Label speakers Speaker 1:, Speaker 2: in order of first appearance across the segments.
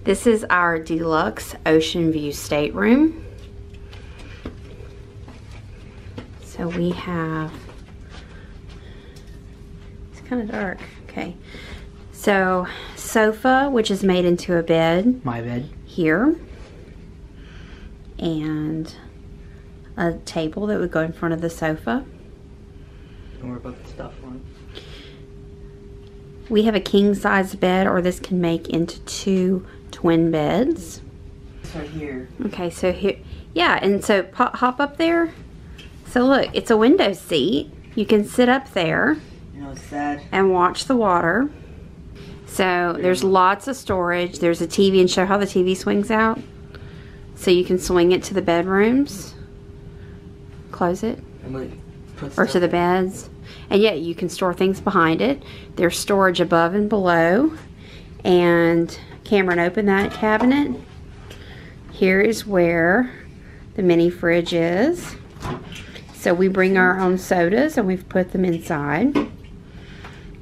Speaker 1: This is our Deluxe Oceanview stateroom. So we have, it's kind of dark, okay. So sofa, which is made into a bed.
Speaker 2: My bed.
Speaker 1: Here. And a table that would go in front of the sofa.
Speaker 2: Don't worry about the stuff on.
Speaker 1: We have a king size bed, or this can make into 2 twin beds.
Speaker 2: It's right here.
Speaker 1: Okay, so here, yeah, and so hop up there. So look, it's a window seat. You can sit up there.
Speaker 2: You know, it's sad.
Speaker 1: And watch the water. So there's lots of storage. There's a TV, and show how the TV swings out. So you can swing it to the bedrooms. Close it. Or to the beds. And yeah, you can store things behind it. There's storage above and below. And Cameron, open that cabinet. Here is where the mini fridge is. So we bring our own sodas and we've put them inside.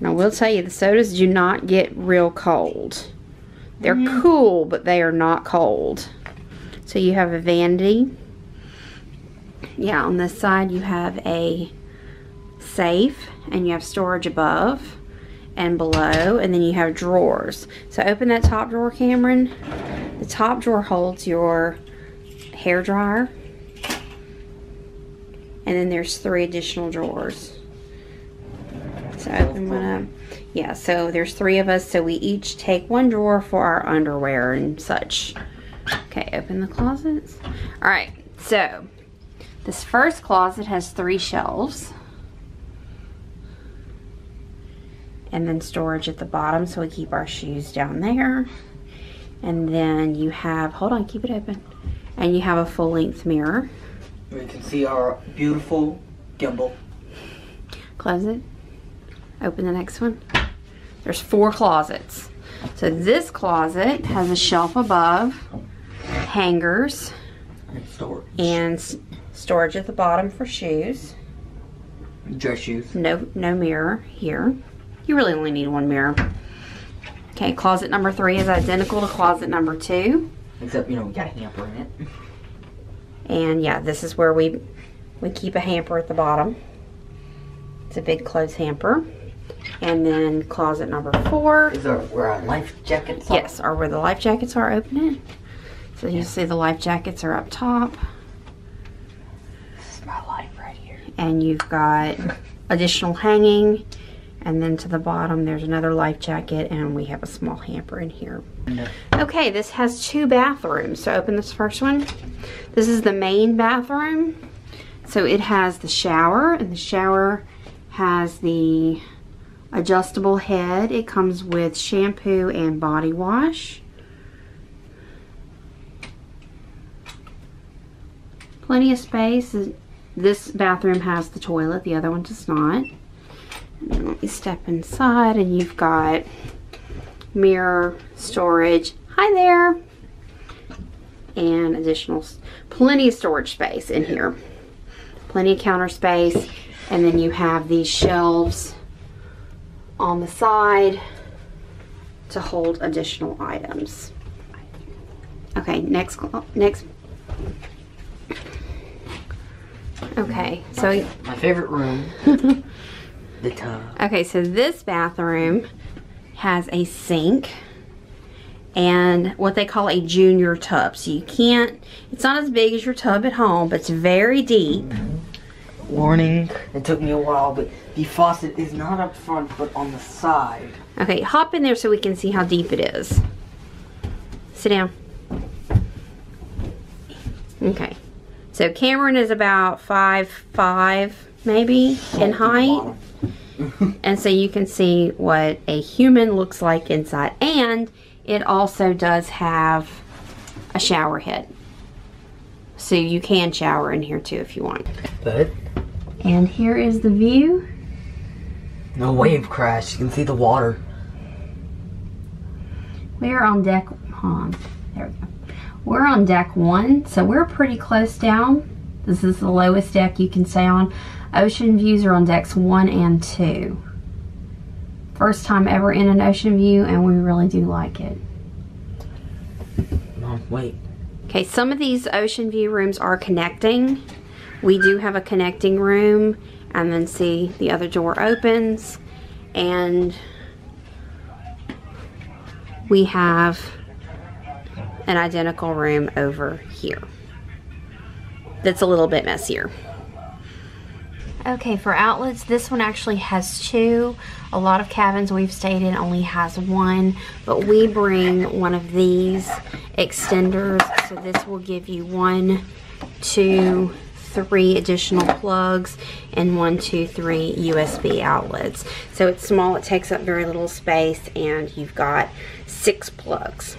Speaker 1: Now, I will tell you, the sodas do not get real cold. They're cool, but they are not cold. So you have a vanity. Yeah, on this side you have a safe, and you have storage above and below, and then you have drawers. So open that top drawer, Cameron. The top drawer holds your hair dryer, and then there's 3 additional drawers. So open one up. Yeah, so there's 3 of us, so we each take 1 drawer for our underwear and such. Okay, open the closets. All right, so this first closet has 3 shelves. And then storage at the bottom, so we keep our shoes down there. And then you have, hold on, keep it open. And you have a full-length mirror.
Speaker 2: Where you can see our beautiful gimbal.
Speaker 1: Close it. Open the next one. There's 4 closets. So this closet has a shelf above, hangers, and storage at the bottom for shoes.
Speaker 2: Dress shoes.
Speaker 1: No mirror here. You really only need 1 mirror. Okay, closet number 3 is identical to closet number 2.
Speaker 2: Except, you know, we got a hamper in it.
Speaker 1: And yeah, this is where we keep a hamper at the bottom. It's a big clothes hamper. And then closet number 4.
Speaker 2: Is where our life jackets are?
Speaker 1: Yes, or where the life jackets are, open it. So you see the life jackets are up top.
Speaker 2: This is my life right here.
Speaker 1: And you've got additional hanging. And then to the bottom, there's another life jacket, and we have a small hamper in here. Okay, this has 2 bathrooms. So open this first one. This is the main bathroom. So it has the shower, and the shower has the adjustable head. It comes with shampoo and body wash. Plenty of space. This bathroom has the toilet, the other one does not. And then let me step inside, and you've got mirror, storage, hi there, and additional, plenty of storage space in here. Plenty of counter space, and then you have these shelves on the side to hold additional items. Okay, next. Okay, so
Speaker 2: my favorite room. The tub.
Speaker 1: Okay, so this bathroom has a sink and what they call a junior tub. So you can't, it's not as big as your tub at home, but it's very deep.
Speaker 2: Warning, it took me a while, but the faucet is not up front, but on the side.
Speaker 1: Okay, hop in there so we can see how deep it is. Sit down. Okay, so Cameron is about 5'5" maybe in height. And so you can see what a human looks like inside. And it also does have a shower head. So you can shower in here too if you want.
Speaker 2: But
Speaker 1: and here is the view.
Speaker 2: No wave crash. You can see the water.
Speaker 1: We're on deck, hold on, there we go. We're on deck 1, so we're pretty close down. This is the lowest deck you can stay on. Ocean views are on decks 1 and 2. First time ever in an ocean view, and we really do like it.
Speaker 2: wait.
Speaker 1: Okay, some of these ocean view rooms are connecting. We do have a connecting room, and then see the other door opens, and we have an identical room over here that's a little bit messier. Okay, for outlets, this one actually has 2. A lot of cabins we've stayed in only has 1, but we bring one of these extenders, so this will give you 1, 2, 3 additional plugs and 1, 2, 3 USB outlets. So it's small, it takes up very little space, and you've got 6 plugs.